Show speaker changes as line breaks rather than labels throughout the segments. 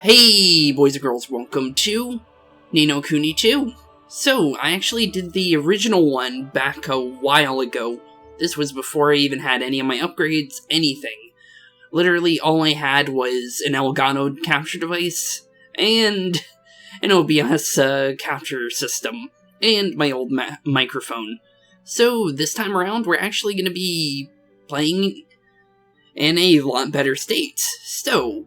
Hey boys and girls, welcome to Ni No Kuni II. So, I actually did the original one back a while ago. This was before I even had any of my upgrades, anything. Literally all I had was an Elgato capture device, and an OBS capture system, and my old microphone. So, this time around, we're actually going to be playing in a lot better state. So,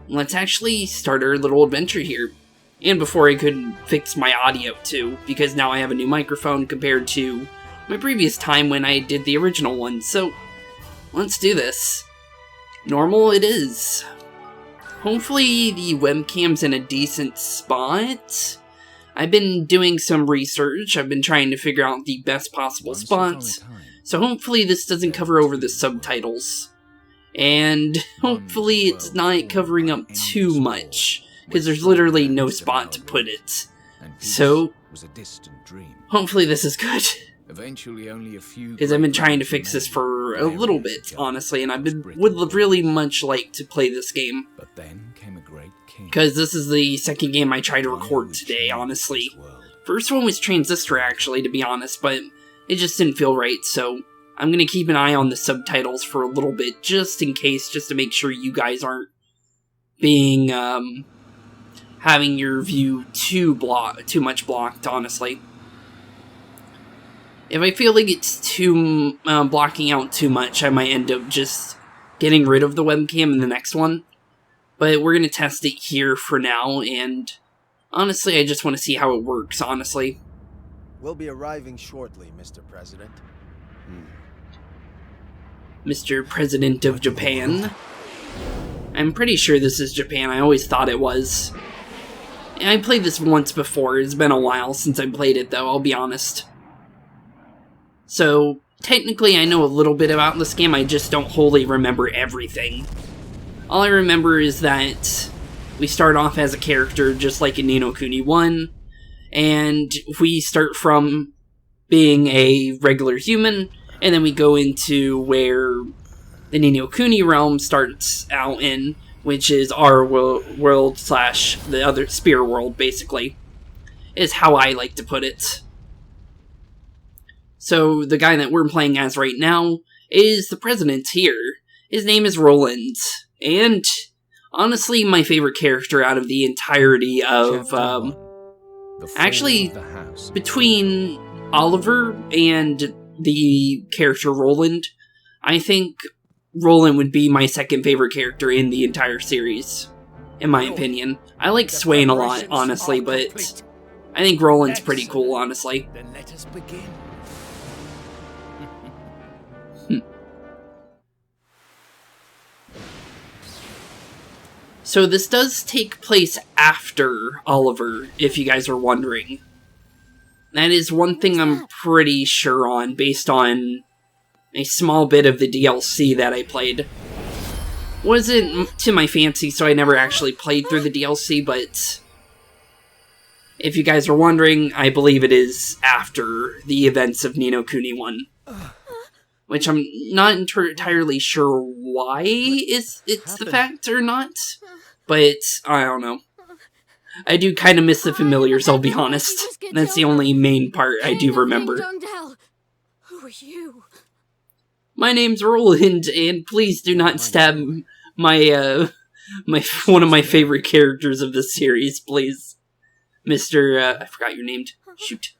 let's actually start our little adventure here. And before I could fix my audio too, because now I have a new microphone compared to my previous time when I did the original one. So, let's do this. Normal it is. Hopefully the webcam's in a decent spot. I've been doing some research. I've been trying to figure out the best possible spots. So hopefully this doesn't cover over the subtitles. And hopefully it's not covering up too much, because there's literally no spot to put it. So, hopefully this is good. Because I've been trying to fix this for a little bit, honestly, and would really much like to play this game. Because this is the second game I tried to record today, honestly. First one was Transistor, actually, to be honest, but it just didn't feel right, so I'm going to keep an eye on the subtitles for a little bit, just in case, just to make sure you guys aren't being, having your view too much blocked, honestly. If I feel like it's too, blocking out too much, I might end up just getting rid of the webcam in the next one. But we're going to test it here for now, and honestly, I just want to see how it works, honestly.
We'll be arriving shortly, Mr. President.
Mr. President of Japan. I'm pretty sure this is Japan. I always thought it was. I played this once before. It's been a while since I played it, though, I'll be honest. So, technically I know a little bit about this game, I just don't wholly remember everything. All I remember is that we start off as a character just like in Ni No Kuni 1, and we start from being a regular human, and then we go into where the Ni No Kuni realm starts out in, which is our world slash the other spear world, basically, is how I like to put it. So, the guy that we're playing as right now is the president here. His name is Roland, and honestly, my favorite character out of the entirety of, actually, between Oliver and the character Roland, I think Roland would be my second favorite character in the entire series, in my opinion. I like Swain a lot, honestly, but I think Roland's pretty cool, honestly.
Then let us begin.
So this does take place after Oliver, if you guys are wondering. That is one thing I'm pretty sure on, based on a small bit of the DLC that I played. Wasn't to my fancy, so I never actually played through the DLC, but if you guys are wondering, I believe it is after the events of Ni No Kuni 1. Which I'm not entirely sure why it's the fact or not, but I don't know. I do kind of miss the familiars, I'll be honest. That's the only main part I do remember.
Who are you?
My name's Roland, and please do not stab my, one of my favorite characters of this series, please. Mr., I forgot your name. Shoot.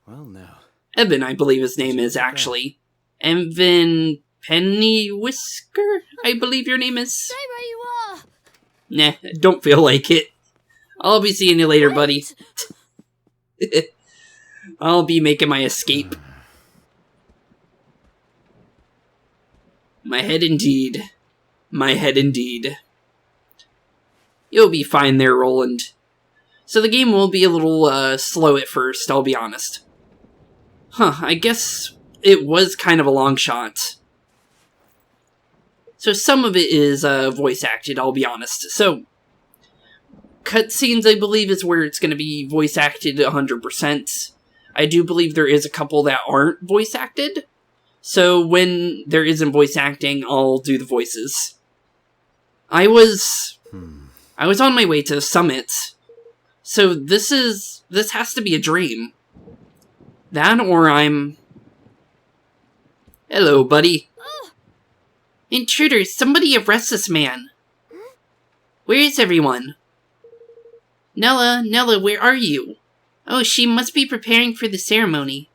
Well, now.
Evan, I believe his name is, actually. Evan Pennywhisker, I believe your name is.
Stay where you are.
Nah, don't feel like it. I'll be seeing you later, buddy. I'll be making my escape. My head indeed. My head indeed. You'll be fine there, Roland. So the game will be a little, slow at first, I'll be honest. Huh, I guess it was kind of a long shot. So some of it is, voice acted, I'll be honest. So, cutscenes, I believe, is where it's going to be voice acted 100%. I do believe there is a couple that aren't voice acted. So when there isn't voice acting, I'll do the voices. I was I was on my way to the summit. So this has to be a dream. That or I'm... Hello, buddy. Intruders, somebody arrest this man. Where is everyone? Nella, where are you? Oh, she must be preparing for the ceremony.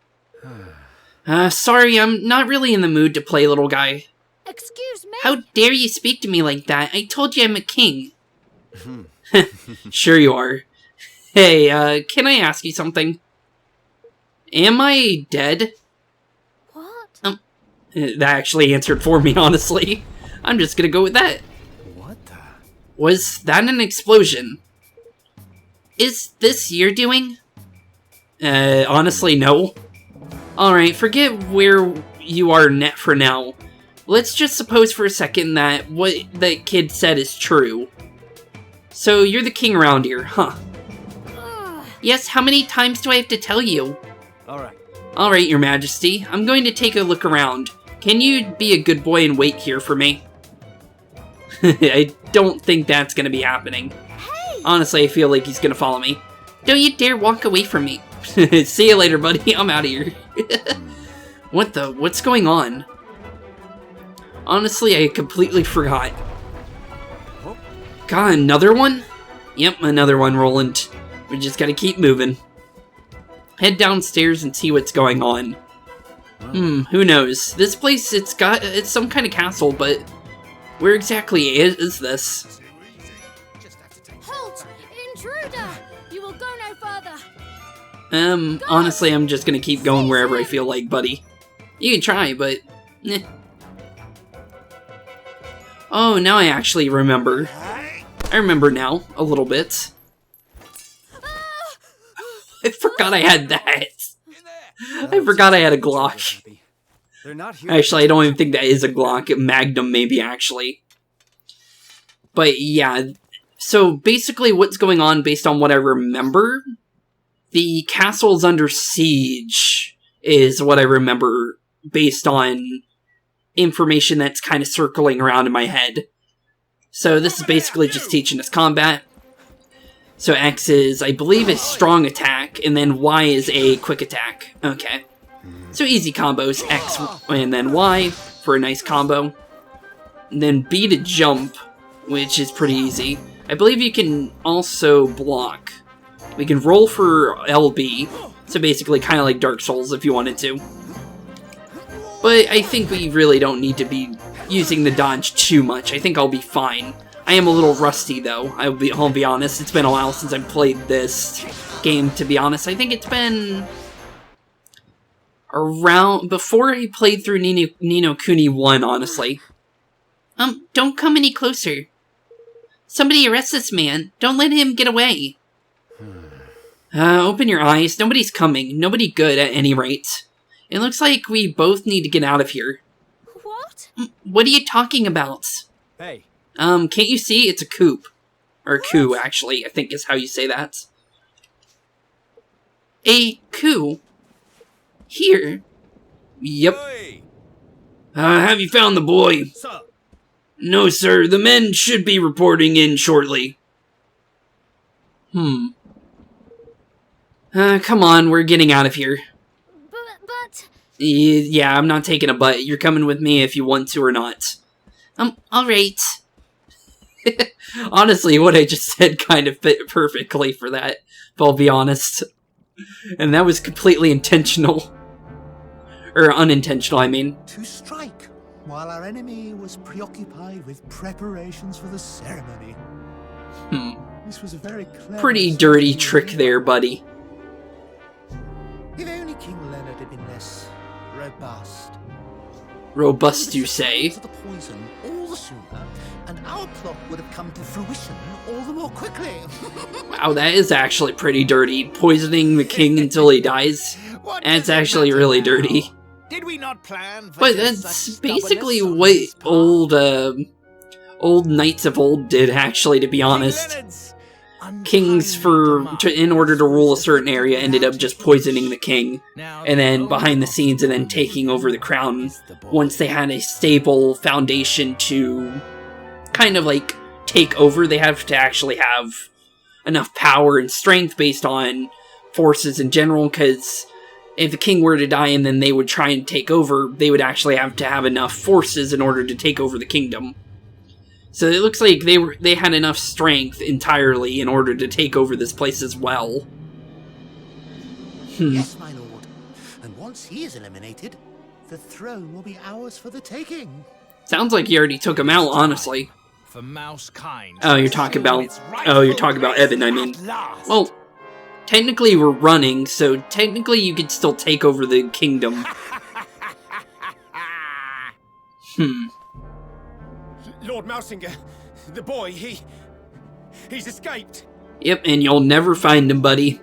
Sorry, I'm not really in the mood to play, little guy.
Excuse me?
How dare you speak to me like that? I told you I'm a king. Sure you are. Hey, can I ask you something? Am I dead?
What?
That actually answered for me, honestly. I'm just gonna go with that.
What the?
Was that an explosion? Is this your doing? Honestly, no. Alright, forget where you are net for now. Let's just suppose for a second that what the kid said is true. So, you're the king around here, huh? Yes, how many times do I have to tell you?
Alright.
Alright, your majesty. I'm going to take a look around. Can you be a good boy and wait here for me? I don't think that's gonna be happening.
Hey!
Honestly, I feel like he's gonna follow me. Don't you dare walk away from me. See you later, buddy. I'm out of here. What's going on? Honestly, I completely forgot. God, another one? Yep, another one, Roland. We just gotta keep moving. Head downstairs and see what's going on. Who knows? This place, it's some kind of castle, but where exactly is this?
Halt! Intruder! You will go no further!
Honestly, I'm just gonna keep going wherever I feel like, buddy. You can try, but... eh. Oh, now I actually remember. I remember now, a little bit. I forgot I had that. I forgot I had a Glock. Actually, I don't even think that is a Glock. A Magnum, maybe, actually. But, yeah. So, basically, what's going on, based on what I remember, the castle's under siege is what I remember, based on information that's kind of circling around in my head. So, this is basically just teaching us combat. So X is, I believe, a strong attack, and then Y is a quick attack. Okay. So easy combos, X and then Y for a nice combo. And then B to jump, which is pretty easy. I believe you can also block. We can roll for LB, so basically kind of like Dark Souls if you wanted to. But I think we really don't need to be using the dodge too much. I think I'll be fine. I am a little rusty, though. I'll be honest. It's been a while since I've played this game, to be honest. I think it's been around... before I played through Ni No Kuni 1, honestly. Don't come any closer. Somebody arrest this man. Don't let him get away. Open your eyes. Nobody's coming. Nobody good, at any rate. It looks like we both need to get out of here.
What?
What are you talking about?
Hey.
Can't you see? It's a coup. Or a coup, actually, I think is how you say that. A coup? Here? Yep. Have you found the boy?
Sir.
No, sir. The men should be reporting in shortly. Come on, we're getting out of here.
But...
Yeah, I'm not taking a butt. You're coming with me if you want to or not. Alright. Honestly, what I just said kind of fit perfectly for that, if I'll be honest. And that was completely intentional. Or unintentional, I mean.
To strike, while our enemy was preoccupied with preparations for the ceremony. This was a very clever...
Pretty dirty trick there, buddy.
If only King Leonard had been less robust.
Robust, you say?
To the poison all the sooner, and our plot would have come to fruition all the more quickly.
Wow, that is actually pretty dirty. Poisoning the king until he dies. That's actually really dirty.
Did we not plan for
But that's basically what old knights of old did, actually, to be honest. Kings, in order to rule a certain area, ended up just poisoning the king, and then behind the scenes, and then taking over the crown once they had a stable foundation to kind of like take over, they have to actually have enough power and strength based on forces in general, because if the king were to die and then they would try and take over, they would actually have to have enough forces in order to take over the kingdom. So it looks like they had enough strength entirely in order to take over this place as well.
Yes, my lord. And once he is eliminated, the throne will be ours for the taking.
Sounds like you already took him out, honestly.
For mouse kind.
Oh, you're talking about... Oh, you're talking about Evan, I mean. Well, technically we're running, so technically you could still take over the kingdom.
Lord Mousinger, the boy, he's escaped.
Yep, and you'll never find him, buddy.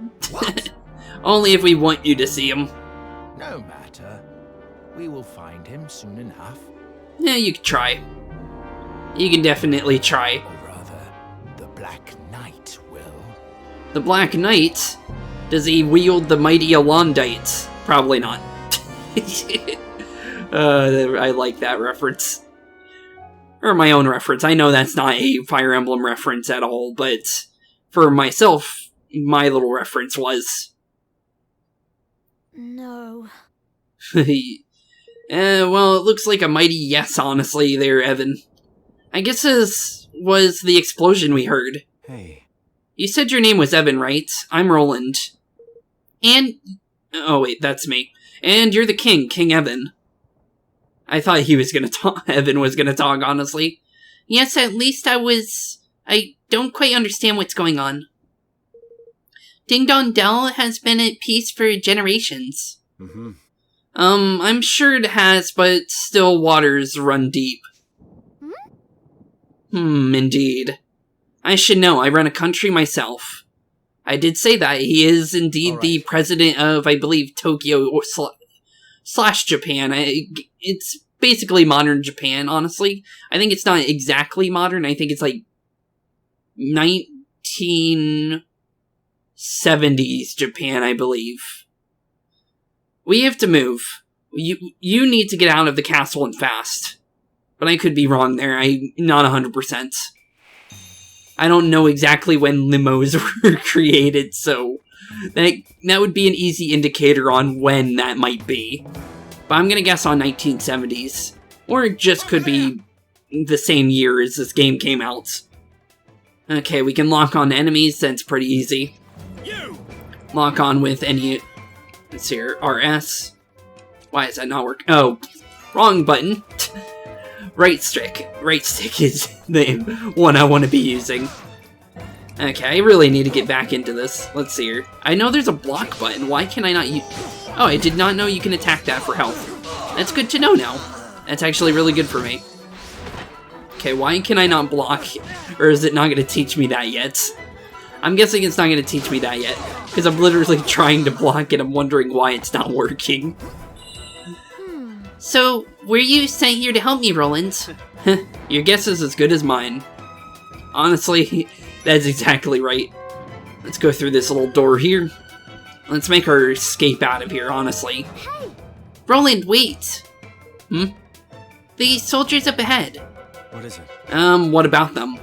Only if we want you to see him.
No matter. We will find him soon enough.
Yeah, you can try. You can definitely try.
Or rather, the Black Knight will.
The Black Knight? Does he wield the mighty Elondites? Probably not. I like that reference. Or my own reference. I know that's not a Fire Emblem reference at all, but for myself, my little reference was.
No.
Well, it looks like a mighty yes, honestly, there, Evan. I guess this was the explosion we heard.
Hey.
You said your name was Evan, right? I'm Roland. And... Oh, wait, that's me. And you're the king, King Evan. I thought he was gonna talk. Evan was gonna talk, honestly. Yes, at least I don't quite understand what's going on. Ding Dong Dell has been at peace for generations. I'm sure it has, but still waters run deep. Indeed. I should know, I run a country myself. I did say that. He is indeed the president of, I believe, Tokyo slash Japan. It's basically modern Japan, honestly. I think it's not exactly modern. I think it's like 1970s Japan, I believe. We have to move. You need to get out of the castle and fast. But I could be wrong there. I'm not 100%. I don't know exactly when limos were created, so that would be an easy indicator on when that might be. But I'm gonna guess on 1970s. Or it just could be the same year as this game came out. Okay, we can lock on enemies, that's pretty easy. Lock on with any... Let's see here, RS. Why is that not working? Oh, wrong button. Right stick. Right stick is the one I want to be using. Okay, I really need to get back into this. Let's see here. I know there's a block button. Why can I not use... Oh, I did not know you can attack that for health. That's good to know now. That's actually really good for me. Okay, why can I not block? Or is it not going to teach me that yet? I'm guessing it's not going to teach me that yet. Because I'm literally trying to block and I'm wondering why it's not working. So, were you sent here to help me, Roland? Your guess is as good as mine. Honestly, that's exactly right. Let's go through this little door here. Let's make our escape out of here, honestly.
Hey!
Roland, wait! The soldiers up ahead.
What is it?
What about them?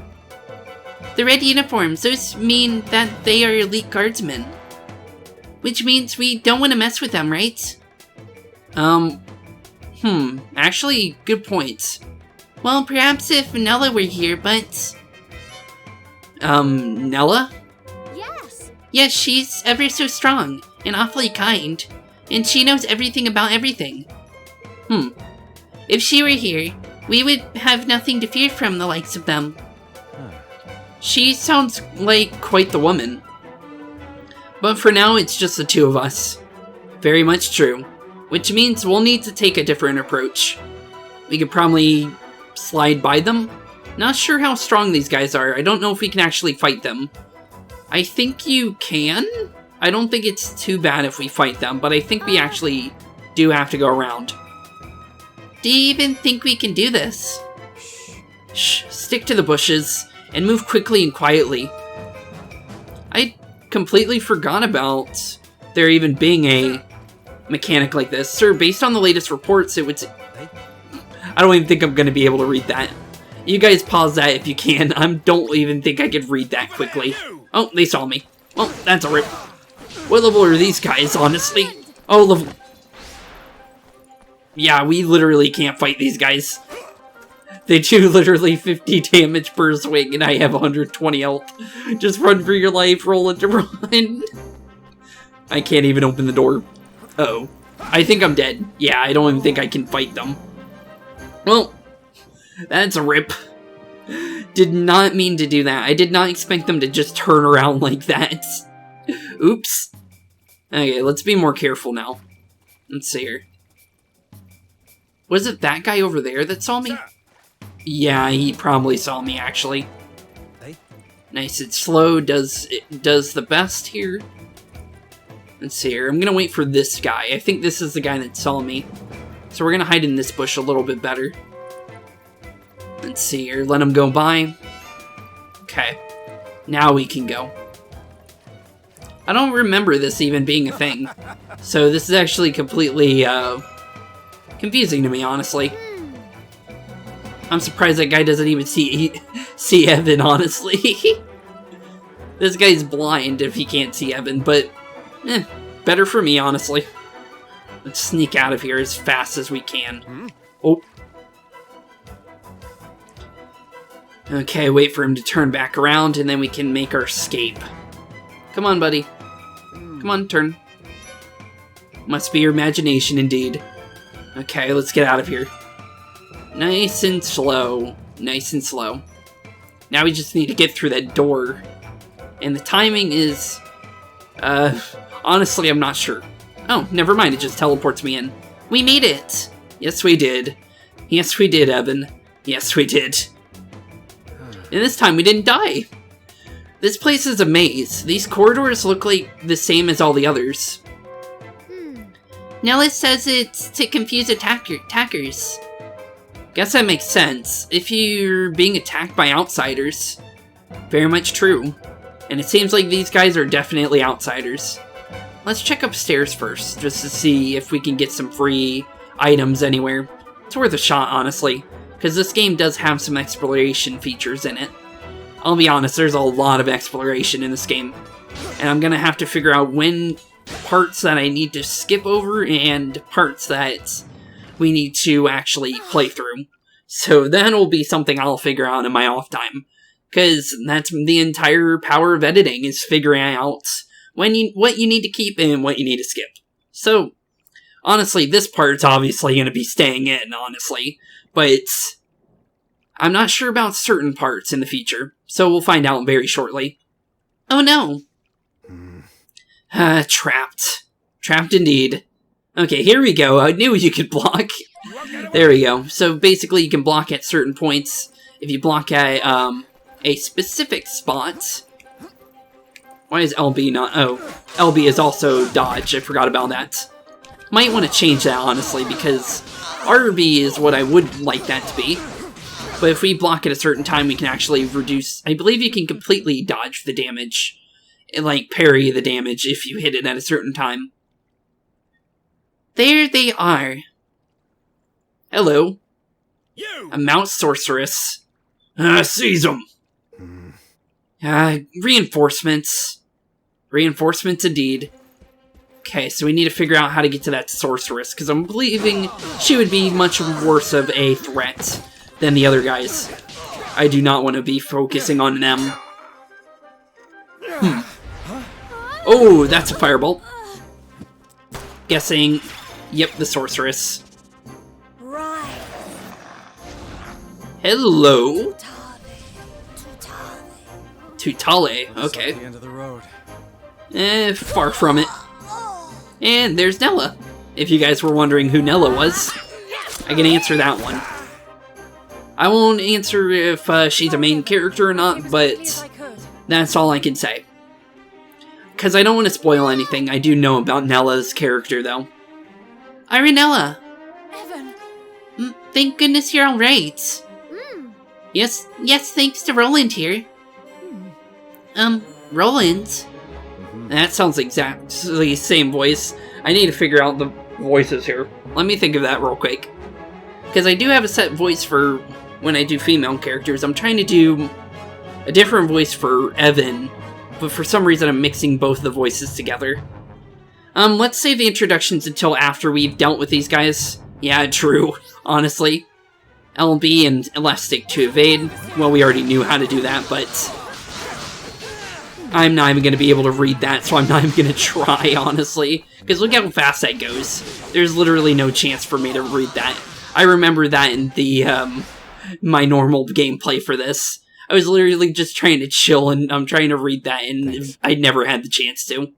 The red uniforms, those mean that they are elite guardsmen. Which means we don't want to mess with them, right?
Actually, good points.
Well, perhaps if Nella were here, but...
Nella?
Yes! Yes, she's ever so strong, and awfully kind. And she knows everything about everything. If she were here, we would have nothing to fear from the likes of them.
She sounds like quite the woman. But for now, it's just the two of us. Very much true. Which means we'll need to take a different approach. We could probably slide by them. Not sure how strong these guys are. I don't know if we can actually fight them. I think you can? I don't think it's too bad if we fight them, but I think we actually do have to go around.
Do you even think we can do this?
Shh, stick to the bushes, and move quickly and quietly. I completely forgot about there even being a mechanic like this. Sir, based on the latest reports, it would... I don't even think I'm going to be able to read that. You guys pause that if you can. I don't even think I could read that quickly. Oh, they saw me. Well, that's a rip. What level are these guys, honestly? Oh, level... Yeah, we literally can't fight these guys. They do literally 50 damage per swing, and I have 120 health. Just run for your life, roll it to run. I can't even open the door. Uh-oh. I think I'm dead. Yeah, I don't even think I can fight them. Well, that's a rip. Did not mean to do that. I did not expect them to just turn around like that. Oops. Okay, let's be more careful now. Let's see here. Was it that guy over there that saw me? Yeah, he probably saw me, actually. Nice and slow, does the best here. Let's see here. I'm gonna wait for this guy. I think this is the guy that saw me. So we're gonna hide in this bush a little bit better. Let's see here. Let him go by. Okay. Now we can go. I don't remember this even being a thing. So this is actually completely confusing to me, honestly. I'm surprised that guy doesn't even see Evan, honestly. This guy's blind if he can't see Evan, but better for me, honestly. Let's sneak out of here as fast as we can. Oh. Okay, wait for him to turn back around, and then we can make our escape. Come on, buddy. Come on, turn. Must be your imagination, indeed. Okay, let's get out of here. Nice and slow. Nice and slow. Now we just need to get through that door. And the timing is... honestly, I'm not sure. Oh, never mind, it just teleports me in. We made it! Yes, we did. Yes, we did, Evan. Yes, we did. And this time we didn't die. This place is a maze. These corridors look like the same as all the others.
Nellis says it's to confuse attackers.
Guess that makes sense. If you're being attacked by outsiders. Very much true. And it seems like these guys are definitely outsiders. Let's check upstairs first, just to see if we can get some free items anywhere. It's worth a shot, honestly, because this game does have some exploration features in it. I'll be honest, there's a lot of exploration in this game. And I'm gonna have to figure out when parts that I need to skip over and parts that we need to actually play through. So that'll be something I'll figure out in my off time. Because that's the entire power of editing, is figuring out what you need to keep and what you need to skip. So, honestly, this part's obviously going to be staying in, honestly. But I'm not sure about certain parts in the future, so we'll find out very shortly.
Oh no!
Trapped. Trapped indeed. Okay, here we go. I knew you could block. There we go. So basically you can block at certain points. If you block at a specific spot... Why is LB not... Oh, LB is also dodge. I forgot about that. Might want to change that, honestly, because RB is what I would like that to be. But if we block at a certain time, we can actually reduce... I believe you can completely dodge the damage. And, like, parry the damage if you hit it at a certain time. There they are. Hello.
You!
A mouse sorceress. Seize them! Reinforcements. Reinforcements indeed. Okay, so we need to figure out how to get to that sorceress, because I'm believing she would be much worse of a threat than the other guys. I do not want to be focusing on them. Oh, that's a firebolt. Guessing, yep, the sorceress.
Right.
Hello.
Tutale.
Tutale, okay.
The end of the road.
Far from it. And there's Nella. If you guys were wondering who Nella was, I can answer that one. I won't answer if she's a main character or not, but that's all I can say. Because I don't want to spoil anything. I do know about Nella's character, though.
Nella.
Evan.
Thank goodness you're alright. Yes, thanks to Roland here. Roland?
That sounds exactly the same voice. I need to figure out the voices here. Let me think of that real quick. Because I do have a set voice for when I do female characters. I'm trying to do a different voice for Evan, but for some reason I'm mixing both the voices together. Let's save the introductions until after we've dealt with these guys. Yeah, true, honestly. LB and Elastic to evade. Well, we already knew how to do that, but I'm not even going to be able to read that, so I'm not even going to try, honestly. Because look how fast that goes. There's literally no chance for me to read that. I remember that in the, my normal gameplay for this. I was literally just trying to chill, and I'm trying to read that, and I never had the chance to.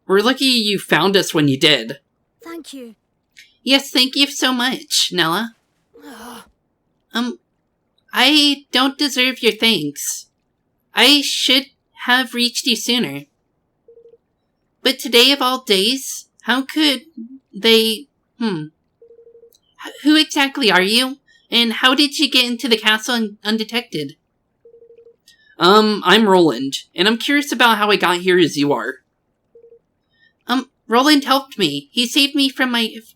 We're lucky you found us when you did.
Thank you.
Yes, thank you so much, Nella. I don't deserve your thanks. I should have reached you sooner. But today of all days, how could they... Who exactly are you? And how did you get into the castle undetected?
I'm Roland, and I'm curious about how I got here as you are.
Roland helped me. He saved me from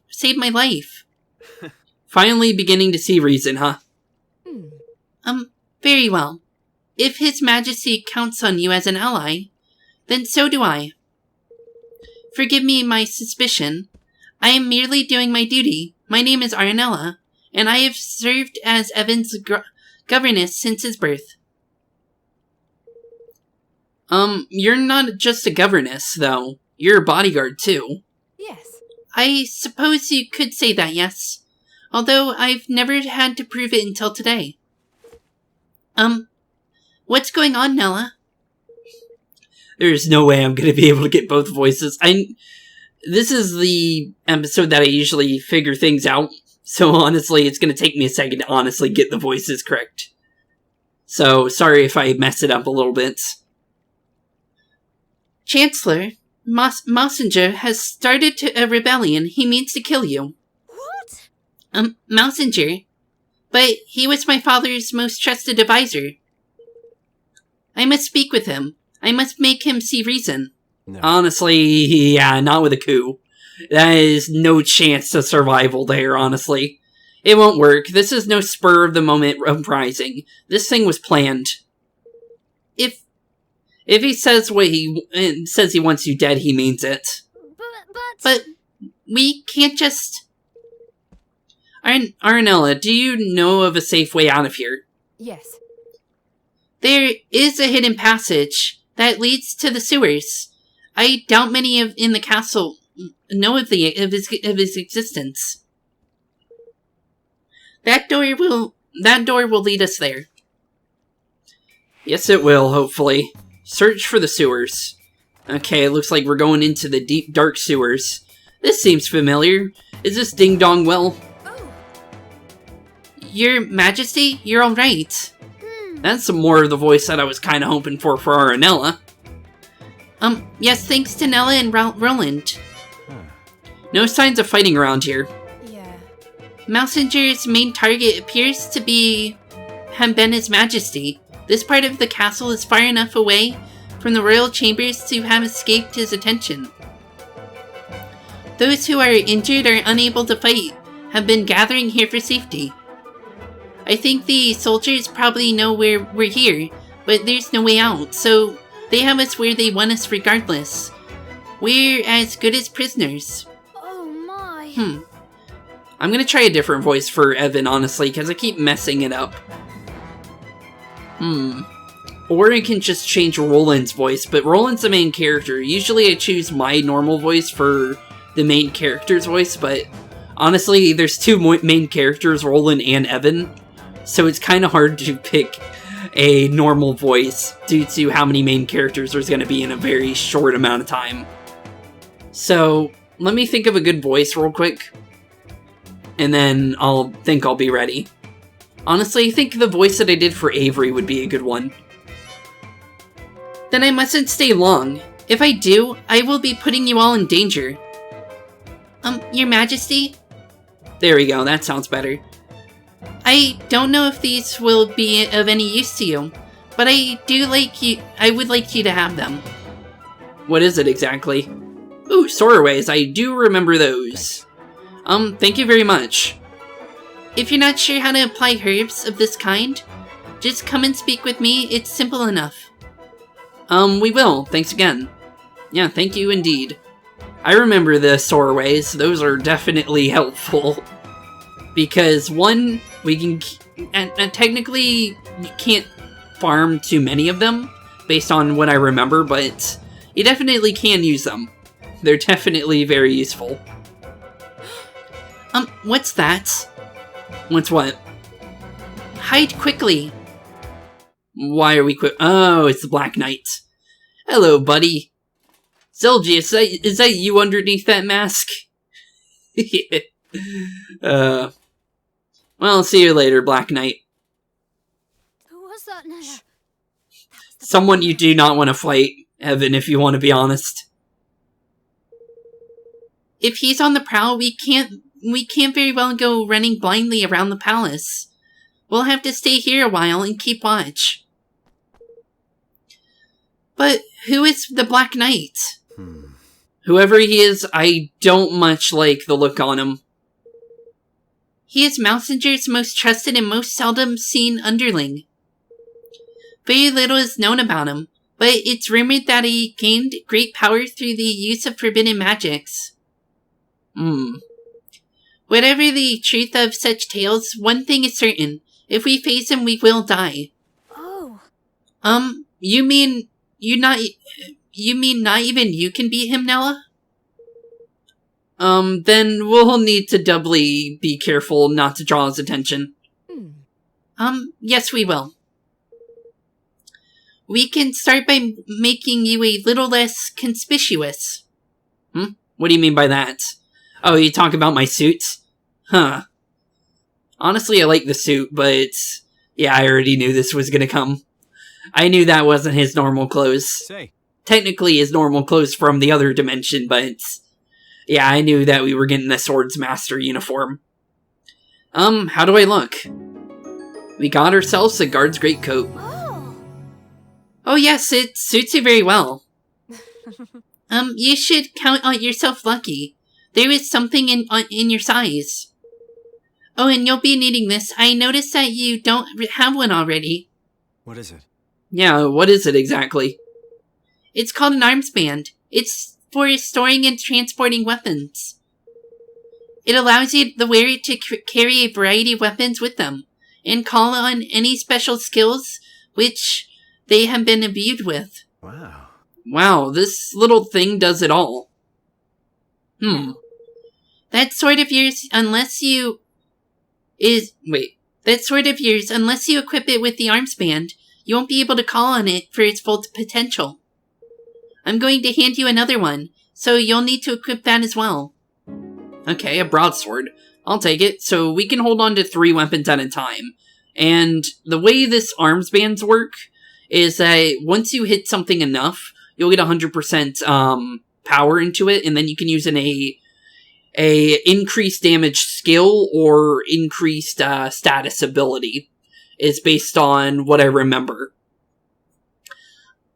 saved my life.
Finally beginning to see reason, huh?
Very well. If His Majesty counts on you as an ally, then so do I. Forgive me my suspicion. I am merely doing my duty. My name is Aranella, and I have served as Evan's governess since his birth.
You're not just a governess, though. You're a bodyguard, too.
Yes.
I suppose you could say that, yes. Although I've never had to prove it until today. What's going on, Nella?
There's no way I'm gonna be able to get both voices. This is the episode that I usually figure things out, so honestly, it's gonna take me a second to honestly get the voices correct. So, sorry if I mess it up a little bit.
Chancellor, Mousinger has started a rebellion. He means to kill you.
What?
Mousinger? But he was my father's most trusted advisor. I must speak with him. I must make him see reason.
No.
Honestly, yeah, not with a coup. That is no chance of survival there, honestly. It won't work. This is no spur-of-the-moment uprising. This thing was planned. If he says what says he wants you dead, he means it.
But we can't just...
Aranella, do you know of a safe way out of here?
Yes.
There is a hidden passage that leads to the sewers. I doubt many in the castle know of his existence. That door will lead us there.
Yes, it will, hopefully. Search for the sewers. Okay, it looks like we're going into the deep, dark sewers. This seems familiar. Is this Ding Dong Well?
Oh.
Your Majesty, you're alright.
That's some more of the voice that I was kind of hoping for Aranella.
Yes, thanks to Nella and Roland.
No signs of fighting around here.
Yeah.
Mousinger's main target appears to have been His Majesty. This part of the castle is far enough away from the royal chambers to have escaped his attention. Those who are injured or unable to fight have been gathering here for safety. I think the soldiers probably know we're here, but there's no way out, so they have us where they want us regardless. We're as good as prisoners.
Oh my.
I'm gonna try a different voice for Evan, honestly, because I keep messing it up. Or I can just change Roland's voice, but Roland's the main character. Usually I choose my normal voice for the main character's voice, but honestly, there's two main characters, Roland and Evan, so it's kind of hard to pick a normal voice due to how many main characters there's going to be in a very short amount of time. So, let me think of a good voice real quick, and then I'll be ready. Honestly, I think the voice that I did for Avery would be a good one.
Then I mustn't stay long. If I do, I will be putting you all in danger. Your Majesty?
There we go, that sounds better.
I don't know if these will be of any use to you, but I would like you to have them.
What is it exactly? Ooh, Soraways, I do remember those. Thank you very much.
If you're not sure how to apply herbs of this kind, just come and speak with me. It's simple enough.
We will. Thanks again. Yeah, thank you indeed. I remember the Soraways. Those are definitely helpful. Because, one, we can... And technically, you can't farm too many of them, based on what I remember, but you definitely can use them. They're definitely very useful.
What's that?
What's what?
Hide quickly.
Why are we quick? Oh, it's the Black Knight. Hello, buddy. Zelgi, is that you underneath that mask? Well, see you later, Black Knight.
Who was that, Nella?
Someone you do not want to fight, Evan, if you want to be honest.
If he's on the prowl, we can't very well go running blindly around the palace. We'll have to stay here a while and keep watch. But who is the Black Knight?
Whoever he is, I don't much like the look on him.
He is Mousinger's most trusted and most seldom seen underling. Very little is known about him, but it's rumored that he gained great power through the use of forbidden magics. Whatever the truth of such tales, one thing is certain. If we face him, we will die.
Oh.
You mean not even you can beat him, Nella?
Then we'll need to doubly be careful not to draw his attention.
Yes we will. We can start by making you a little less conspicuous.
What do you mean by that? Oh, you talk about my suit? Huh. Honestly, I like the suit, but... yeah, I already knew this was gonna come. I knew that wasn't his normal clothes.
Say.
Technically his normal clothes from the other dimension, but... yeah, I knew that we were getting the Swords Master uniform. How do I look? We got ourselves a guard's greatcoat.
Oh yes, it suits you very well. You should count yourself lucky. There is something in your size. Oh, and you'll be needing this. I noticed that you don't have one already.
What is it?
Yeah, what is it exactly?
It's called an arms band. It's for storing and transporting weapons. It allows you, the wearer, to carry a variety of weapons with them, and call on any special skills which they have been imbued with.
Wow.
Wow, this little thing does it all.
That sword of yours, unless you equip it with the arms band, you won't be able to call on it for its full potential. I'm going to hand you another one, so you'll need to equip that as well.
Okay, a broadsword. I'll take it. So we can hold on to 3 weapons at a time. And the way this arms bands work is that once you hit something enough, you'll get 100% power into it, and then you can use a increased damage skill or increased status ability. It's based on what I remember.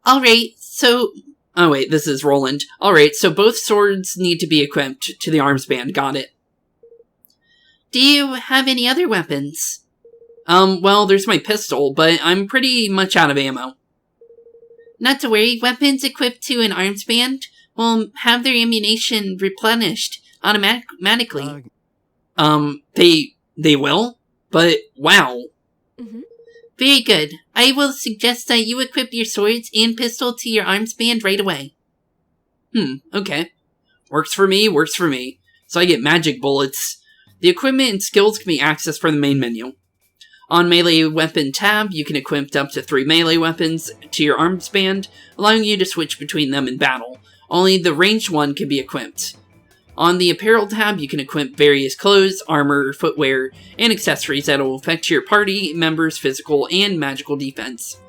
Alright, so...
oh wait, this is Roland. Alright, so both swords need to be equipped to the arms band. Got it.
Do you have any other weapons?
Well, there's my pistol, but I'm pretty much out of ammo.
Not to worry, weapons equipped to an arms band will have their ammunition replenished automatically.
They will? But, wow.
Very good. I will suggest that you equip your swords and pistol to your arms band right away.
Okay. Works for me, works for me. So I get magic bullets. The equipment and skills can be accessed from the main menu. On Melee Weapon tab, you can equip up to 3 melee weapons to your arms band, allowing you to switch between them in battle. Only the ranged one can be equipped. On the Apparel tab, you can equip various clothes, armor, footwear, and accessories that will affect your party members' physical and magical defense.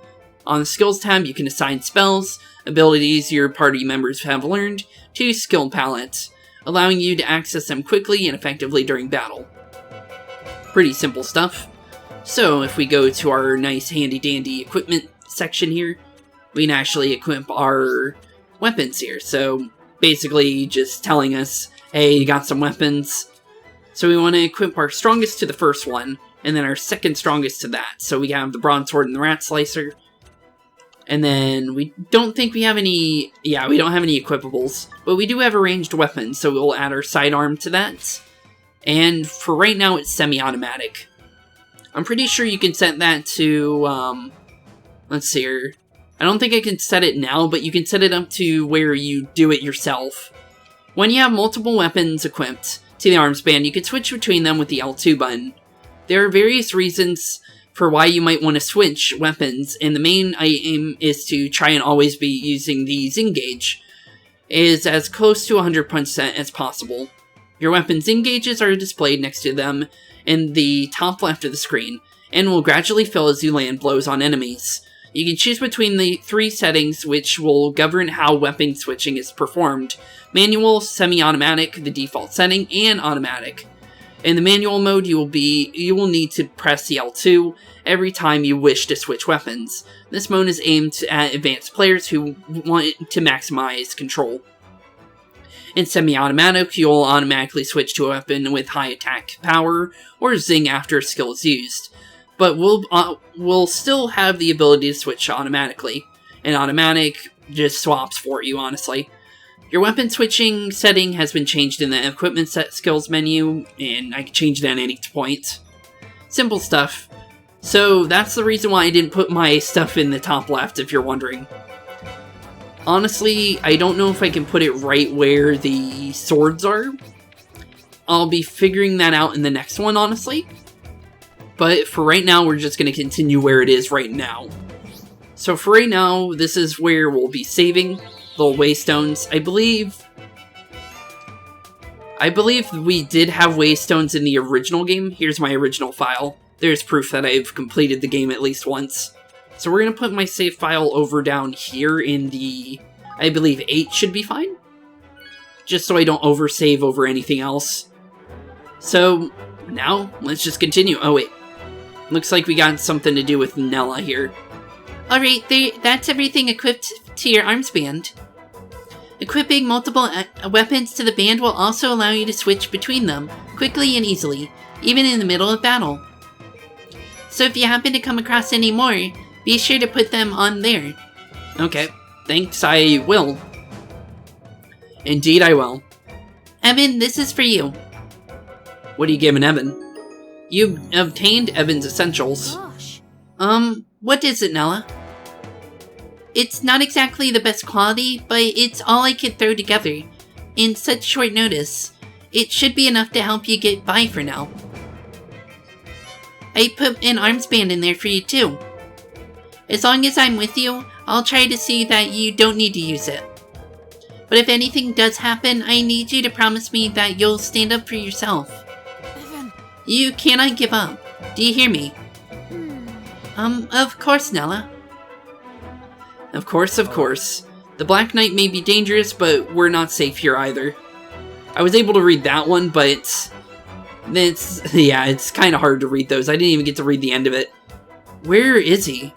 On the Skills tab, you can assign spells, abilities your party members have learned, to skill palettes, allowing you to access them quickly and effectively during battle. Pretty simple stuff. So, if we go to our nice handy-dandy equipment section here, we can actually equip our weapons here. So, basically just telling us, hey, you got some weapons. So we want to equip our strongest to the first one, and then our second strongest to that. So we have the Bronze Sword and the Rat Slicer. And then we don't think we have any... Yeah, we don't have any equipables. But we do have a ranged weapon, so we'll add our sidearm to that. And for right now, it's semi-automatic. I'm pretty sure you can set that to... let's see here. I don't think I can set it now, but you can set it up to where you do it yourself. When you have multiple weapons equipped to the arms band, you can switch between them with the L2 button. There are various reasons for why you might want to switch weapons, and the main aim is to try and always be using the Zing gauge, is as close to 100% as possible. Your weapon Zing gauges are displayed next to them in the top left of the screen, and will gradually fill as you land blows on enemies. You can choose between the 3 settings which will govern how weapon switching is performed: manual, semi-automatic, the default setting, and automatic. In the manual mode, you will need to press the L2 every time you wish to switch weapons. This mode is aimed at advanced players who want to maximize control. In semi-automatic, you'll automatically switch to a weapon with high attack power or Zing after a skill is used, but we'll still have the ability to switch automatically. And automatic just swaps for you, honestly. Your weapon switching setting has been changed in the equipment set skills menu, and I can change that at any point. Simple stuff. So that's the reason why I didn't put my stuff in the top left, if you're wondering. Honestly, I don't know if I can put it right where the swords are. I'll be figuring that out in the next one, honestly. But for right now, we're just going to continue where it is right now. So for right now, this is where we'll be saving. Little waystones. I believe we did have waystones in the original game. Here's my original file. There's proof that I've completed the game at least once. So we're going to put my save file over down here in the... I believe 8 should be fine. Just so I don't oversave over anything else. So now, let's just continue. Oh wait. Looks like we got something to do with Nella here.
Alright, that's everything equipped to your arms band. Equipping multiple weapons to the band will also allow you to switch between them, quickly and easily, even in the middle of battle. So if you happen to come across any more, be sure to put them on there.
Okay, thanks, I will. Indeed I will.
Evan, this is for you.
What are you giving Evan? You obtained Evan's essentials.
Gosh.
What is it, Nella? It's not exactly the best quality, but it's all I could throw together. In such short notice, it should be enough to help you get by for now. I put an arms band in there for you too. As long as I'm with you, I'll try to see that you don't need to use it. But if anything does happen, I need you to promise me that you'll stand up for yourself.
Evan.
You cannot give up. Do you hear me? Of course, Nella.
Of course, of course. The Black Knight may be dangerous, but we're not safe here either. I was able to read that one, but it's kind of hard to read those. I didn't even get to read the end of it. Where is he?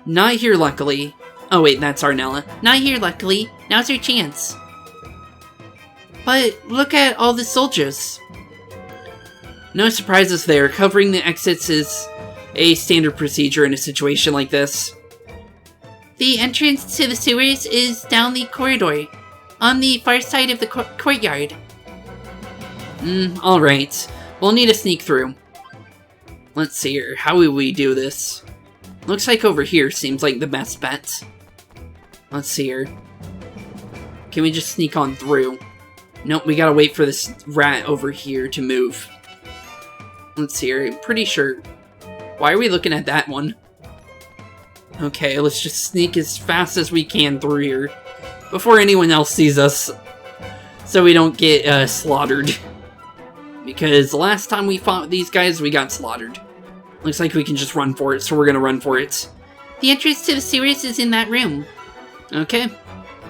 Not here, luckily. Oh wait, that's our Nella.
Not here, luckily. Now's your chance. But look at all the soldiers.
No surprises there. Covering the exits is a standard procedure in a situation like this.
The entrance to the sewers is down the corridor, on the far side of the courtyard.
Alright. We'll need to sneak through. Let's see here. How will we do this? Looks like over here seems like the best bet. Let's see here. Can we just sneak on through? Nope, we gotta wait for this rat over here to move. Let's see here. I'm pretty sure. Why are we looking at that one? Okay, let's just sneak as fast as we can through here before anyone else sees us, so we don't get slaughtered. Because the last time we fought these guys, we got slaughtered. Looks like we can just run for it, so we're gonna run for it.
The entrance to the sewers is in that room.
Okay,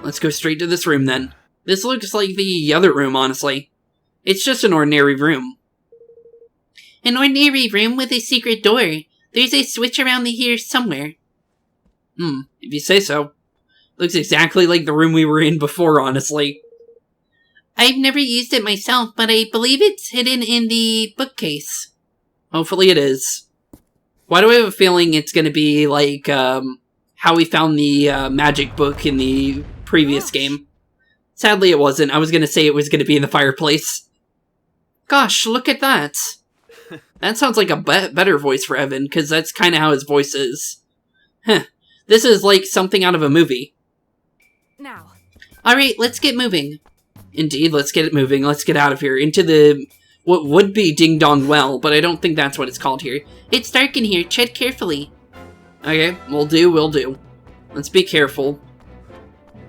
let's go straight to this room then. This looks like the other room, honestly. It's just an ordinary room.
An ordinary room with a secret door. There's a switch around here somewhere.
If you say so. Looks exactly like the room we were in before, honestly.
I've never used it myself, but I believe it's hidden in the bookcase.
Hopefully it is. Why do I have a feeling it's going to be like how we found the magic book in the previous game? Sadly, it wasn't. I was going to say it was going to be in the fireplace. Gosh, look at that. That sounds like a better voice for Evan, because that's kind of how his voice is. Huh. This is like something out of a movie.
Now.
Alright, let's get moving.
Indeed, let's get it moving. Let's get out of here into the what would be Ding Dong Well, but I don't think that's what it's called here.
It's dark in here. Tread carefully.
Okay, we'll do. Let's be careful.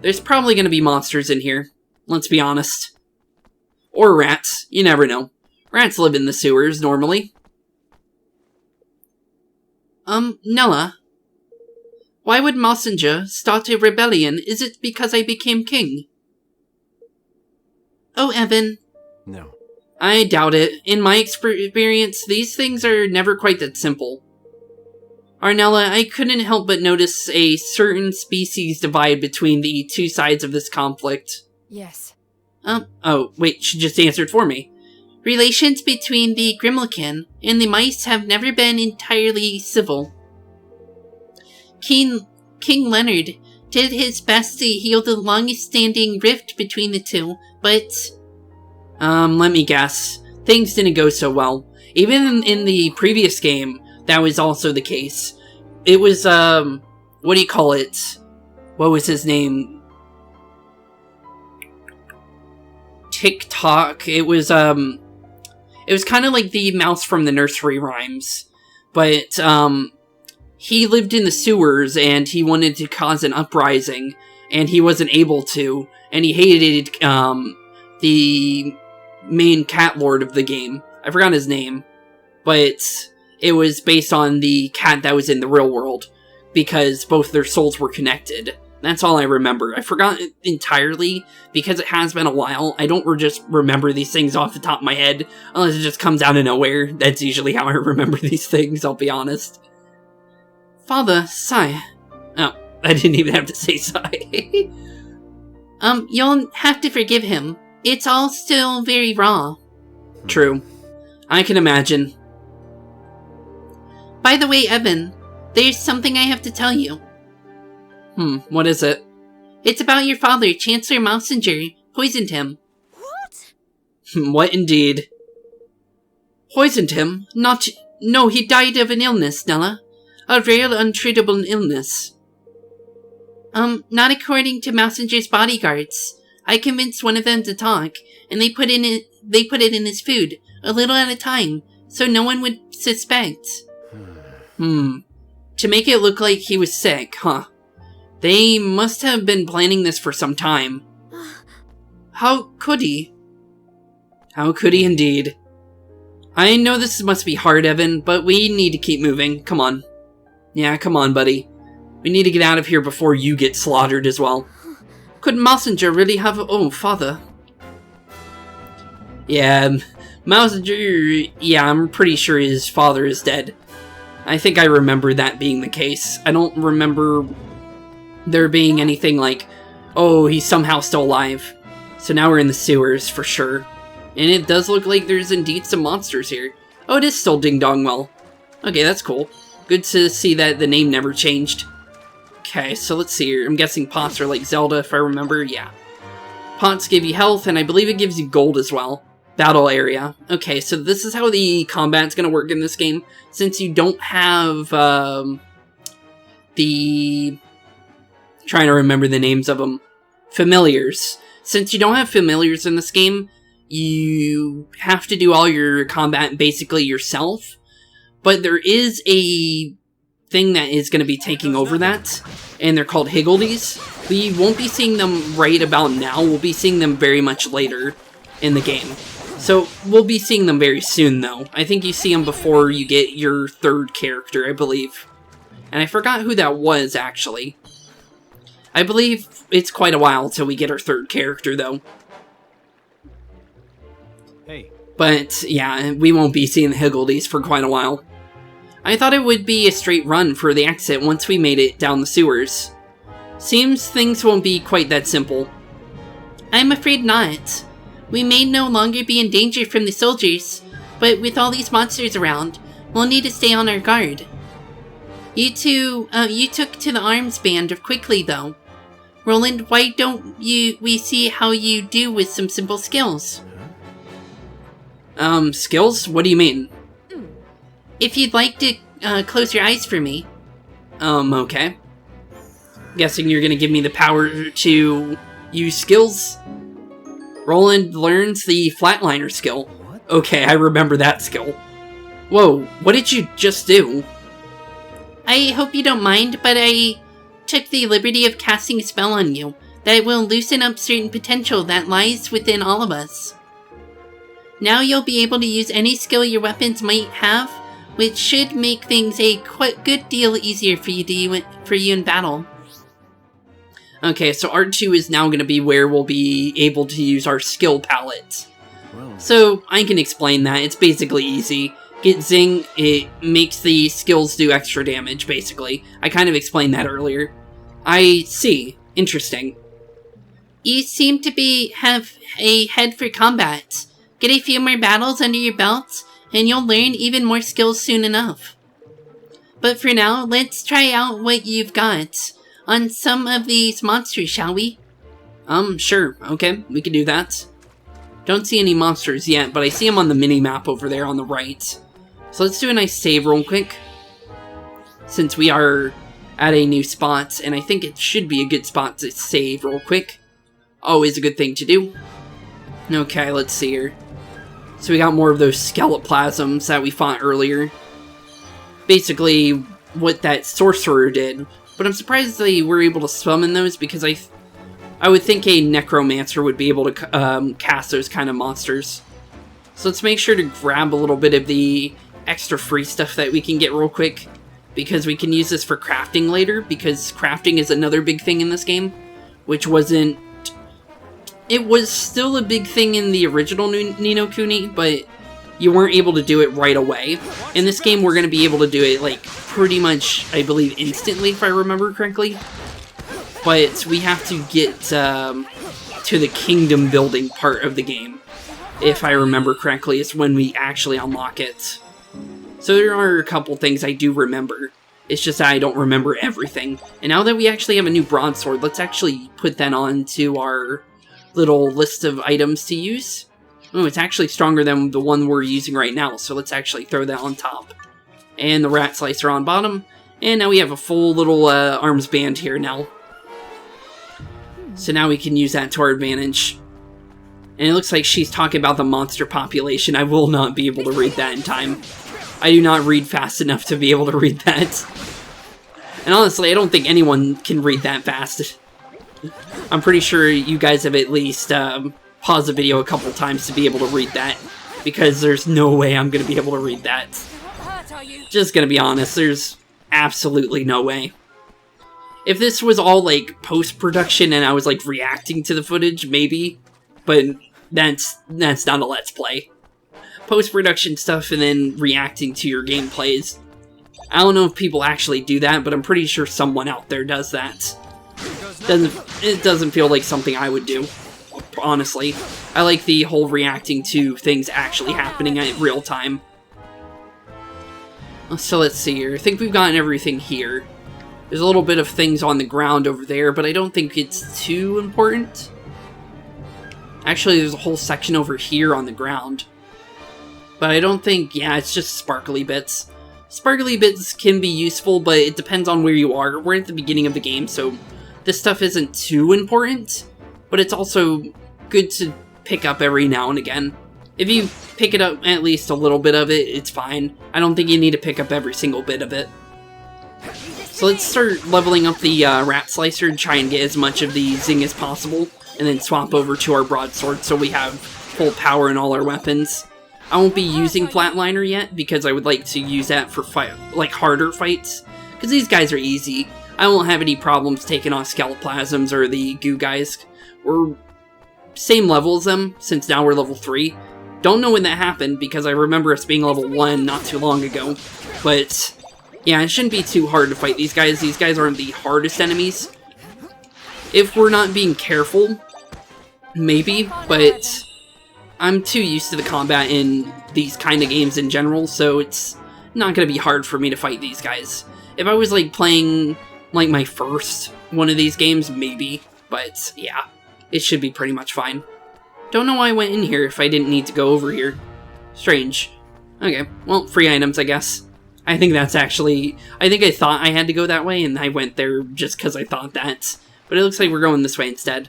There's probably going to be monsters in here. Let's be honest. Or rats. You never know. Rats live in the sewers, normally.
Nella. Why would Messenger start a rebellion? Is it because I became king? Oh, Evan.
No.
I doubt it. In my experience, these things are never quite that simple. Arnella, I couldn't help but notice a certain species divide between the two sides of this conflict.
Yes.
Oh, wait, she just answered for me.
Relations between the Grimmelkin and the mice have never been entirely civil. King Leonard did his best to heal the longest-standing rift between the two, but...
let me guess. Things didn't go so well. Even in the previous game, that was also the case. It was, what do you call it? What was his name? TikTok. It was kind of like the mouse from the nursery rhymes. But, he lived in the sewers, and he wanted to cause an uprising, and he wasn't able to, and he hated, the main cat lord of the game. I forgot his name, but it was based on the cat that was in the real world, because both their souls were connected. That's all I remember. I forgot it entirely, because it has been a while. I don't just remember these things off the top of my head, unless it just comes out of nowhere. That's usually how I remember these things, I'll be honest. Father, sigh. Oh, I didn't even have to say sigh.
You'll have to forgive him. It's all still very raw.
True. I can imagine.
By the way, Evan, there's something I have to tell you.
What is it?
It's about your father, Chancellor Messenger, poisoned him.
What?
What indeed? Poisoned him? No, he died of an illness, Nella. A rare, untreatable illness.
Not according to Messenger's bodyguards. I convinced one of them to talk, and they put it in his food, a little at a time, so no one would suspect.
To make it look like he was sick, huh? They must have been planning this for some time. How could he? How could he indeed? I know this must be hard, Evan, but we need to keep moving. Come on. Yeah, come on, buddy. We need to get out of here before you get slaughtered as well. Could Messenger really have a... Oh, father. Yeah, Messenger... Yeah, I'm pretty sure his father is dead. I think I remember that being the case. I don't remember there being anything like, oh, he's somehow still alive. So now we're in the sewers, for sure. And it does look like there's indeed some monsters here. Oh, it is still Ding Dong Well. Okay, that's cool. Good to see that the name never changed. Okay, so let's see here. I'm guessing pots are like Zelda, if I remember. Yeah. Pots give you health, and I believe it gives you gold as well. Battle area. Okay, so this is how the combat's gonna work in this game. Since you don't have, trying to remember the names of them. Familiars. Since you don't have familiars in this game, you have to do all your combat basically yourself. But there is a thing that is going to be taking over that, and they're called Higgledies. We won't be seeing them right about now. We'll be seeing them very much later in the game. So we'll be seeing them very soon, though. I think you see them before you get your third character, I believe. And I forgot who that was, actually. I believe it's quite a while till we get our third character, though.
Hey.
But, yeah, we won't be seeing the Higgledies for quite a while. I thought it would be a straight run for the exit once we made it down the sewers. Seems things won't be quite that simple.
I'm afraid not. We may no longer be in danger from the soldiers, but with all these monsters around, we'll need to stay on our guard. You took to the arms band quickly though. Roland, why don't we see how you do with some simple skills?
Skills? What do you mean?
If you'd like to close your eyes for me.
Okay. Guessing you're gonna give me the power to use skills? Roland learns the flatliner skill.
What?
Okay, I remember that skill. Whoa, what did you just do?
I hope you don't mind, but I took the liberty of casting a spell on you that will loosen up certain potential that lies within all of us. Now you'll be able to use any skill your weapons might have, which should make things a good deal easier for you in battle.
Okay, so R2 is now going to be where we'll be able to use our skill palette.
Well,
So, I can explain that. It's basically easy. Get Zing, it makes the skills do extra damage, basically. I kind of explained that earlier. I see. Interesting.
You seem to have a head for combat. Get a few more battles under your belt, and you'll learn even more skills soon enough. But for now, let's try out what you've got on some of these monsters, shall we?
Sure. Okay, we can do that. Don't see any monsters yet, but I see them on the mini-map over there on the right. So let's do a nice save real quick. Since we are at a new spot, and I think it should be a good spot to save real quick. Always a good thing to do. Okay, let's see here. So we got more of those skeletoplasms that we fought earlier. Basically, what that sorcerer did. But I'm surprised they were able to summon those, because I would think a necromancer would be able to cast those kind of monsters. So let's make sure to grab a little bit of the extra free stuff that we can get real quick, because we can use this for crafting later, because crafting is another big thing in this game, which wasn't... It was still a big thing in the original Ni No Kuni, but you weren't able to do it right away. In this game, we're going to be able to do it, like, pretty much, I believe, instantly, if I remember correctly. But we have to get to the kingdom building part of the game. If I remember correctly, it's when we actually unlock it. So there are a couple things I do remember. It's just that I don't remember everything. And now that we actually have a new broadsword, let's actually put that on to our little list of items to use. Oh, it's actually stronger than the one we're using right now, so let's actually throw that on top. And the rat slicer on bottom. And now we have a full little arms band here now. So now we can use that to our advantage. And it looks like she's talking about the monster population. I will not be able to read that in time. I do not read fast enough to be able to read that. And honestly, I don't think anyone can read that fast. I'm pretty sure you guys have at least paused the video a couple times to be able to read that. Because there's no way I'm going to be able to read that. Just gonna be honest, there's absolutely no way. If this was all, like, post-production and I was, like, reacting to the footage, maybe. But that's not a Let's Play. Post-production stuff and then reacting to your gameplays. I don't know if people actually do that, but I'm pretty sure someone out there does that. It doesn't feel like something I would do, honestly. I like the whole reacting to things actually happening in real time. So let's see here. I think we've gotten everything here. There's a little bit of things on the ground over there, but I don't think it's too important. Actually, there's a whole section over here on the ground. But I don't think, yeah, it's just sparkly bits. Sparkly bits can be useful, but it depends on where you are. We're at the beginning of the game, so this stuff isn't too important. But it's also good to pick up every now and again. If you pick it up at least a little bit of it, it's fine. I don't think you need to pick up every single bit of it. So let's start leveling up the rat slicer and try and get as much of the zing as possible. And then swap over to our broadsword so we have full power in all our weapons. I won't be using flatliner yet because I would like to use that for harder fights. Because these guys are easy. I won't have any problems taking off skeletoplasms or the goo guys. We're same level as them since now we're level 3. Don't know when that happened because I remember us being level 1 not too long ago. But yeah, it shouldn't be too hard to fight these guys. These guys aren't the hardest enemies. If we're not being careful, maybe, but I'm too used to the combat in these kind of games in general, so it's not gonna be hard for me to fight these guys. If I was, like, playing, like, my first one of these games, maybe. But, yeah, it should be pretty much fine. Don't know why I went in here if I didn't need to go over here. Strange. Okay, well, free items, I guess. I think that's actually... I think I thought I had to go that way, and I went there just because I thought that. But it looks like we're going this way instead.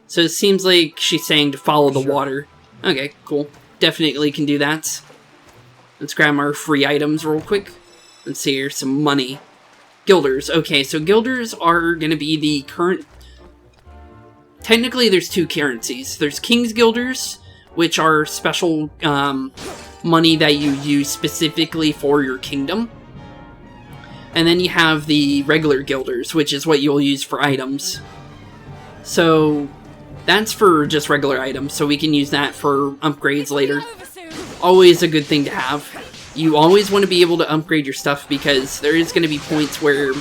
So it seems like she's saying to follow the water. Okay, cool. Definitely can do that. Let's grab our free items real quick. Let's see here, some money. Guilders. Okay, so guilders are going to be the current... Technically, there's two currencies. There's King's Guilders, which are special money that you use specifically for your kingdom. And then you have the regular Guilders, which is what you'll use for items. So... that's for just regular items, so we can use that for upgrades later. Always a good thing to have. You always want to be able to upgrade your stuff because there is going to be points where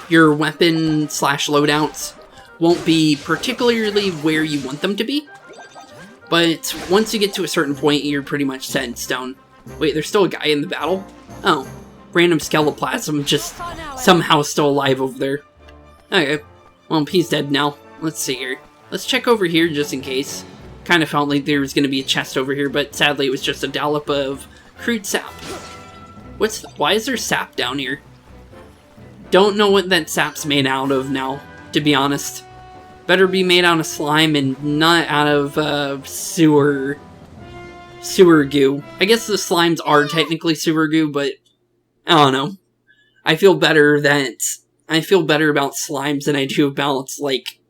your weapon slash loadouts won't be particularly where you want them to be. But once you get to a certain point, you're pretty much set in stone. Wait, there's still a guy in the battle? Oh, random skeletoplasm just somehow still alive over there. Okay, well, he's dead now. Let's see here. Let's check over here just in case. Kind of felt like there was going to be a chest over here, but sadly it was just a dollop of crude sap. Why is there sap down here? Don't know what that sap's made out of now, to be honest. Better be made out of slime and not out of sewer goo. I guess the slimes are technically sewer goo, but I don't know. I feel better about slimes than I do about, like,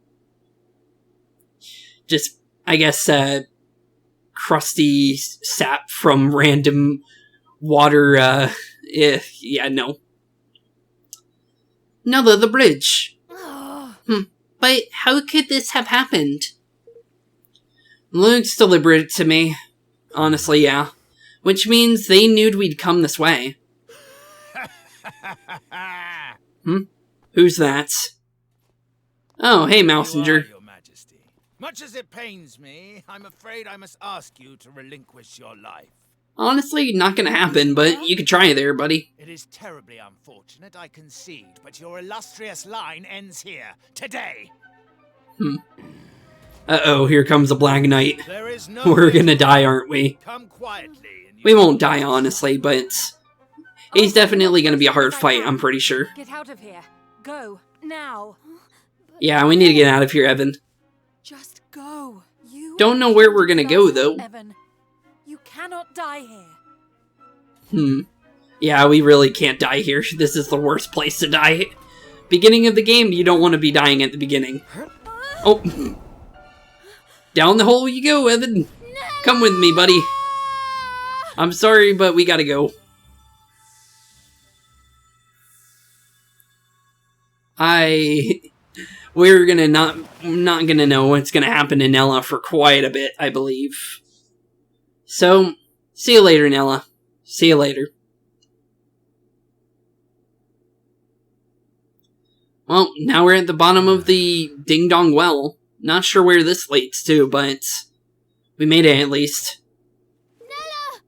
just, I guess, crusty sap from random water, yeah, no. Another the bridge. But how could this have happened? Looks deliberate to me. Honestly, yeah. Which means they knew we'd come this way. Who's that? Oh, hey, Mousinger.
Much as it pains me, I'm afraid I must ask you to relinquish your life.
Honestly, not gonna happen, but you could try there, buddy.
It is terribly unfortunate, I concede, but your illustrious line ends here, today.
Uh-oh, here comes a Black Knight.
There is no
We're gonna die, aren't we?
Come quietly. And
We won't die, honestly, but he's definitely gonna be a hard fight, I'm pretty sure.
Get out of here. Go. Now.
Yeah, we need to get out of here, Evan.
Just go. You
Don't know where we're gonna go, though.
Evan. You cannot die here.
Yeah, we really can't die here. This is the worst place to die. Beginning of the game, you don't want to be dying at the beginning. Oh. Down the hole you go, Evan. Come with me, buddy. I'm sorry, but we gotta go. We're gonna not gonna know what's gonna happen to Nella for quite a bit, I believe. So, see you later, Nella. See you later. Well, now we're at the bottom of the Ding Dong Well. Not sure where this leads to, but we made it at least.
Nella!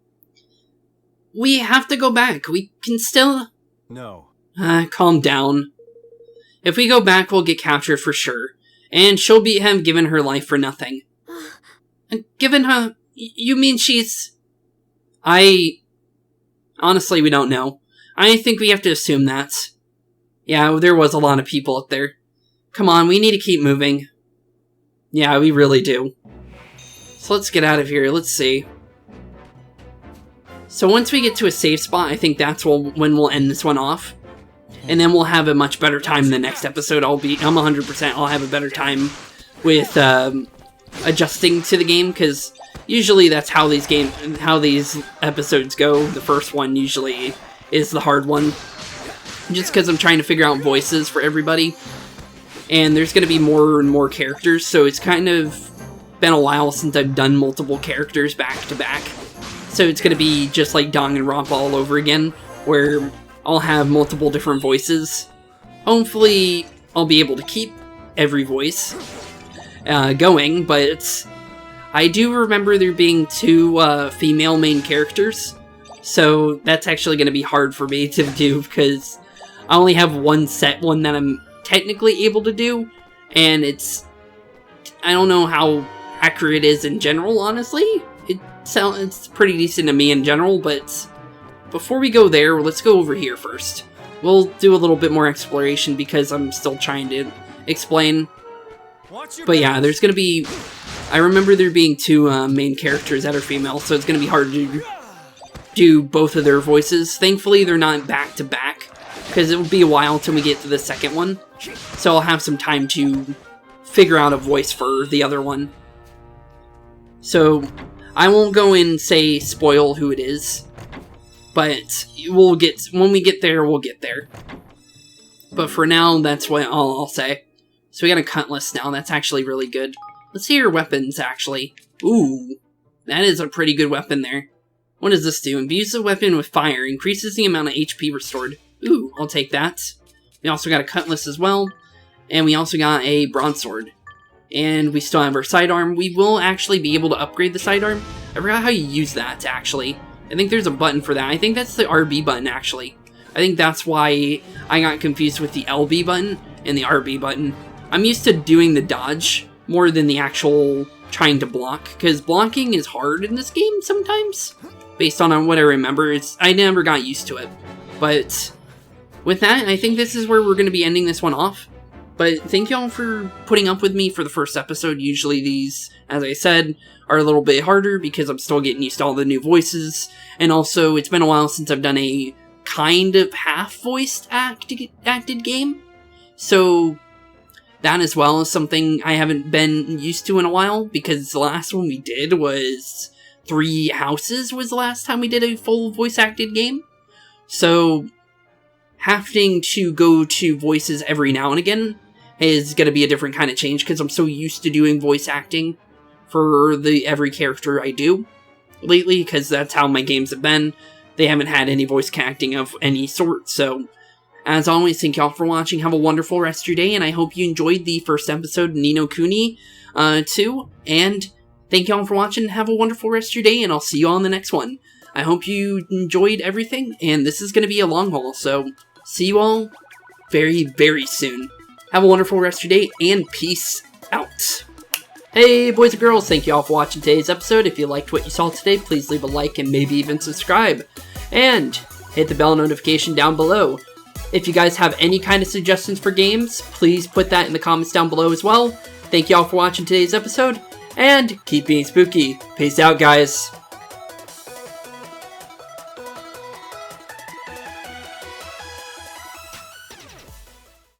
We have to go back. We can still...
No.
Calm down. If we go back, we'll get captured for sure. And she'll have given her life for nothing. Given her... You mean she's... Honestly, we don't know. I think we have to assume that. Yeah, there was a lot of people up there. Come on, we need to keep moving. Yeah, we really do. So let's get out of here. Let's see. So once we get to a safe spot, I think that's when we'll end this one off. And then we'll have a much better time in the next episode. I'm 100%. I'll have a better time with adjusting to the game, because usually that's how these episodes go. The first one usually is the hard one. Just because I'm trying to figure out voices for everybody. And there's going to be more and more characters, so it's kind of been a while since I've done multiple characters back to back. So it's going to be just like Danganronpa all over again, where I'll have multiple different voices. Hopefully, I'll be able to keep every voice going, but I do remember there being 2 female main characters, so that's actually going to be hard for me to do because I only have one that I'm technically able to do, and I don't know how accurate it is in general, honestly. It's pretty decent to me in general, but before we go there, let's go over here first. We'll do a little bit more exploration because I'm still trying to explain. But yeah, there's going to be... I remember there being 2 main characters that are female, so it's going to be hard to do both of their voices. Thankfully, they're not back-to-back, because it will be a while until we get to the second one. So I'll have some time to figure out a voice for the other one. So I won't go and say spoil who it is, but when we get there, we'll get there. But for now, that's what I'll say. So we got a cutlass now, that's actually really good. Let's see your weapons, actually. Ooh, that is a pretty good weapon there. What does this do? Imbues the weapon with fire, increases the amount of HP restored. Ooh, I'll take that. We also got a cutlass as well, and we also got a broadsword. And we still have our sidearm. We will actually be able to upgrade the sidearm. I forgot how you use that, actually. I think there's a button for that. I think that's the RB button, actually. I think that's why I got confused with the LB button and the RB button. I'm used to doing the dodge more than the actual trying to block, because blocking is hard in this game sometimes. Based on what I remember, I never got used to it. But with that, I think this is where we're going to be ending this one off. But thank y'all for putting up with me for the first episode. Usually these, as I said, are a little bit harder because I'm still getting used to all the new voices. And also, it's been a while since I've done a kind of half-voiced acted game. So that as well is something I haven't been used to in a while, because the last one we did was 3 Houses was the last time we did a full voice-acted game. So having to go to voices every now and again is going to be a different kind of change, because I'm so used to doing voice acting for every character I do lately, because that's how my games have been. They haven't had any voice acting of any sort, so as always, thank y'all for watching. Have a wonderful rest of your day, and I hope you enjoyed the first episode of Ni No Kuni 2, and thank y'all for watching. Have a wonderful rest of your day, and I'll see you all in the next one. I hope you enjoyed everything, and this is going to be a long haul, so see you all very, very soon. Have a wonderful rest of your day, and peace out. Hey, boys and girls, thank you all for watching today's episode. If you liked what you saw today, please leave a like and maybe even subscribe. And hit the bell notification down below. If you guys have any kind of suggestions for games, please put that in the comments down below as well. Thank you all for watching today's episode, and keep being spooky. Peace out, guys.